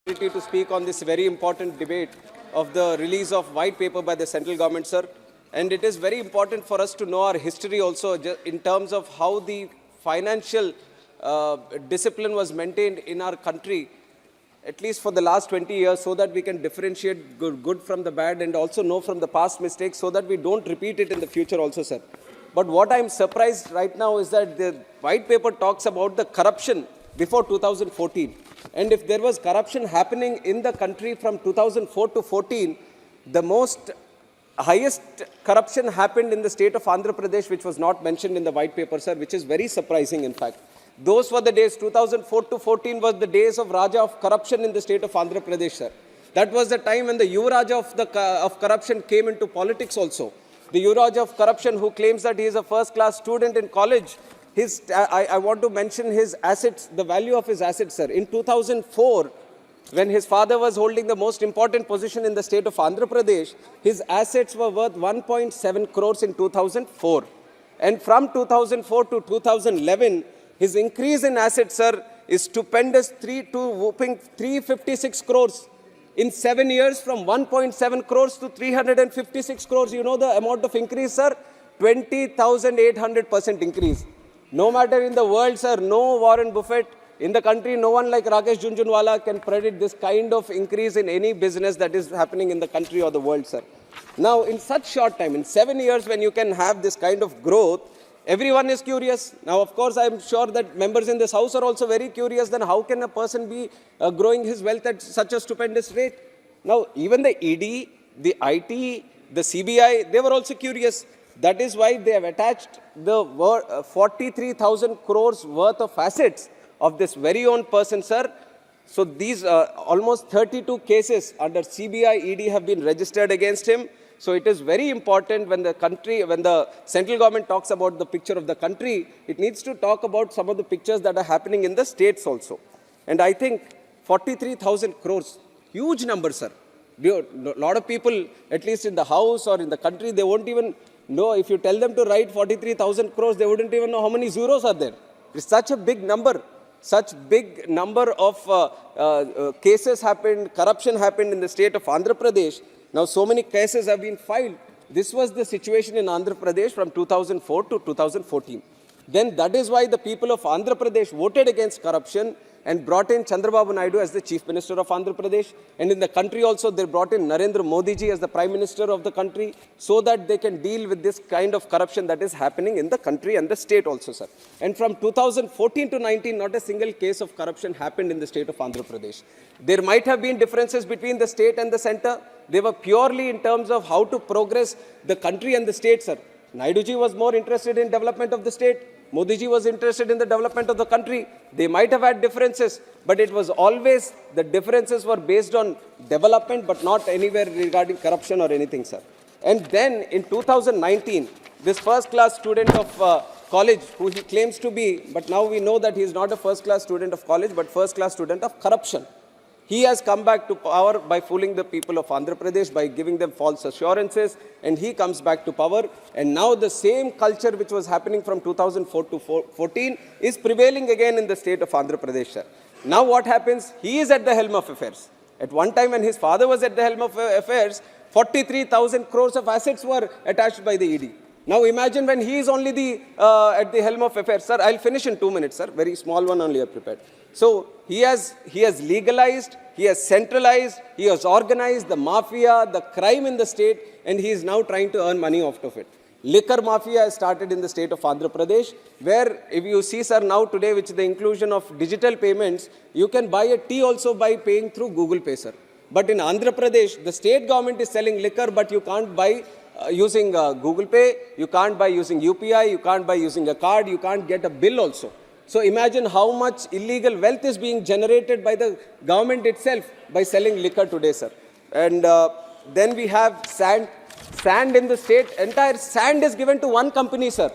To speak on this very important debate of the release of white paper by the central government, sir. And it is very important for us to know our history also in terms of how the financial discipline was maintained in our country, at least for the last 20 years, so that we can differentiate good from the bad and also know from the past mistakes so that we don't repeat it in the future also, sir. But what I'm surprised right now is that the white paper talks about the corruption before 2014. And if there was corruption happening in the country from 2004 to 14, the highest corruption happened in the state of Andhra Pradesh, which was not mentioned in the white paper, sir, which is very surprising, in fact. Those were the days, 2004 to 14 was the days of Raja of corruption in the state of Andhra Pradesh, sir. That was the time when the Yuvaraja of corruption came into politics also. The Yuvaraja of corruption who claims that he is a first-class student in college. I want to mention his assets, the value of his assets, sir. In 2004, when his father was holding the most important position in the state of Andhra Pradesh, his assets were worth 1.7 crores in 2004. And from 2004 to 2011, his increase in assets, sir, is stupendous, whooping 356 crores. In 7 years, from 1.7 crores to 356 crores, you know the amount of increase, sir? 20,800% increase. No matter in the world, sir, no Warren Buffett. In the country, no one like Rakesh Junjunwala can predict this kind of increase in any business that is happening in the country or the world, sir. Now, in such short time, in 7 years, when you can have this kind of growth, everyone is curious. Now, of course, I'm sure that members in this house are also very curious. Then how can a person be growing his wealth at such a stupendous rate? Now, even the ED, the IT, the CBI, they were also curious. That is why they have attached the 43,000 crores worth of assets of this very own person, sir. So these almost 32 cases under CBI, ED have been registered against him. So it is very important when the central government talks about the picture of the country, it needs to talk about some of the pictures that are happening in the states also. And I think 43,000 crores, huge number, sir. A lot of people, at least in the house or in the country, they won't even know. If you tell them to write 43,000 crores, they wouldn't even know how many zeros are there. It's such a big number. Such big number of cases happened, corruption happened in the state of Andhra Pradesh. Now so many cases have been filed. This was the situation in Andhra Pradesh from 2004 to 2014. Then that is why the people of Andhra Pradesh voted against corruption and brought in Chandrababu Naidu as the Chief Minister of Andhra Pradesh. And in the country also, they brought in Narendra Modi ji as the Prime Minister of the country so that they can deal with this kind of corruption that is happening in the country and the state also, sir. And from 2014 to 19, not a single case of corruption happened in the state of Andhra Pradesh. There might have been differences between the state and the center. They were purely in terms of how to progress the country and the state, sir. Naidu ji was more interested in development of the state. Modi ji was interested in the development of the country. They might have had differences, but it was always, the differences were based on development, but not anywhere regarding corruption or anything, sir. And then in 2019, this first-class student of college, who he claims to be, but now we know that he is not a first-class student of college, but first-class student of corruption. He has come back to power by fooling the people of Andhra Pradesh, by giving them false assurances, and he comes back to power. And now the same culture which was happening from 2004 to 14 is prevailing again in the state of Andhra Pradesh, sir. Now what happens? He is at the helm of affairs. At one time when his father was at the helm of affairs, 43,000 crores of assets were attached by the ED. Now imagine when he is only at the helm of affairs. Sir, I'll finish in 2 minutes, sir. Very small one only I prepared. So he has legalized, he has centralized, he has organized the mafia, the crime in the state, and he is now trying to earn money out of it. Liquor mafia has started in the state of Andhra Pradesh, where if you see, sir, now today, with the inclusion of digital payments, you can buy a tea also by paying through Google Pay, sir. But in Andhra Pradesh, the state government is selling liquor, but you can't buy using Google Pay, you can't buy using UPI, you can't buy using a card, you can't get a bill also. So imagine how much illegal wealth is being generated by the government itself by selling liquor today, sir. And then we have sand in the state. Entire sand is given to one company, sir,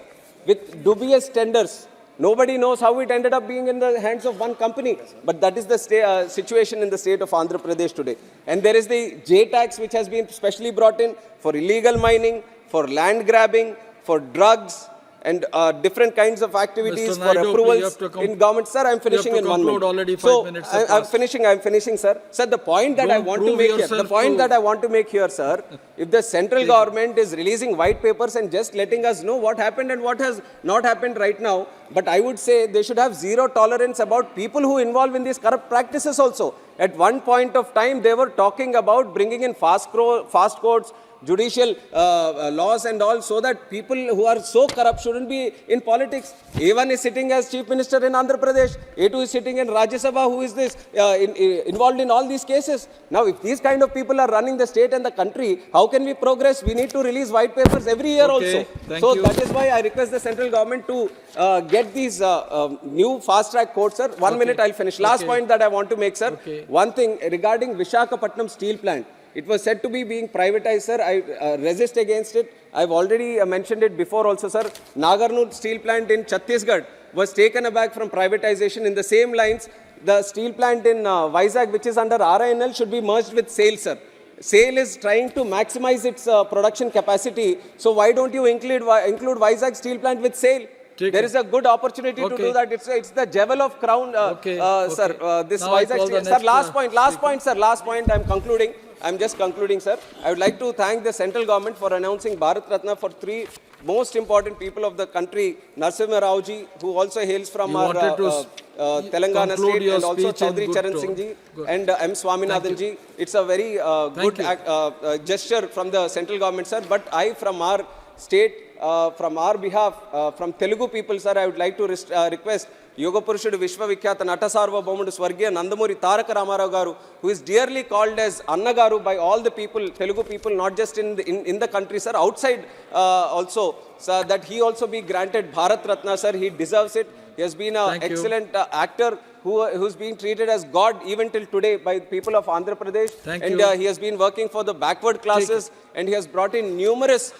with dubious tenders. Nobody knows how it ended up being in the hands of one company. But that is the situation in the state of Andhra Pradesh today. And there is the J tax which has been specially brought in for illegal mining, for land grabbing, for drugs, and different kinds of activities Mr. for Naidu, you approvals have to in government. Sir, I'm finishing in 1 conclude minute. already 5 So, minutes have I'm passed. finishing, sir. Sir, the point that I Don't want to prove make here, the yourself point to- that I want to make here, sir, if the central government is releasing white papers and just letting us know what happened and what has not happened right now, but I would say they should have zero tolerance about people who involve in these corrupt practices also. At one point of time, they were talking about bringing in fast courts, judicial laws and all, so that people who are so corrupt shouldn't be in politics. A1 is sitting as Chief Minister in Andhra Pradesh. A2 is sitting in Rajya Sabha. Who is this involved in all these cases? Now, if these kind of people are running the state and the country, how can we progress? We need to release white papers every year also. So that is why I request the central government to get these new fast-track courts, sir. 1 minute, I'll finish. Last point that I want to make, sir. One thing regarding Visakhapatnam steel plant. It was said to be being privatized, sir. I resist against it. I've already mentioned it before also, sir. Nagarnool steel plant in Chhattisgarh was taken aback from privatization. In the same lines, the steel plant in Vizag, which is under RINL, should be merged with SAIL, sir. SAIL is trying to maximize its production capacity. So why don't you include Vizag steel plant with SAIL? There is a good opportunity to do that. It's the jewel of crown, sir. This Vizag steel. Sir, last point, sir. Last point. I'm just concluding, sir. I would like to thank the central government for announcing Bharat Ratna for 3 most important people of the country. Narasimha Rao ji, who also hails from our Telangana state, and also Chaudhary Charan Singh ji and M. Swaminathan ji. It's a very good gesture from the central government, sir. But I, from our state, from our behalf, from Telugu people, sir, I would like to request Yoga Purushudu Vishwavikhyata Natasarva Bomudu Swargiya Nandamuri Taraka Ramarao Garu, who is dearly called as Anna Garu by all the people, Telugu people, not just in the country, sir, outside also, sir, that he also be granted Bharat Ratna, sir. He deserves it. He has been an excellent actor who's being treated as God even till today by people of Andhra Pradesh. He has been working for the backward classes, and he has brought in numerous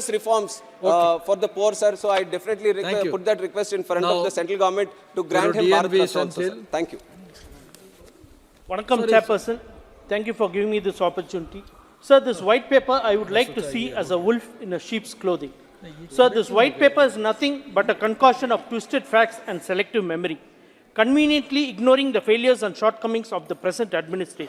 reforms for the poor, sir. So I definitely put that request in front of the central government to grant him Bharat Ratna also, sir. Thank you. Vanakkam, Chairperson. Thank you for giving me this opportunity. Sir, this white paper I would like to see as a wolf in a sheep's clothing. Sir, this white paper is nothing but a concoction of twisted facts and selective memory, conveniently ignoring the failures and shortcomings of the present administration.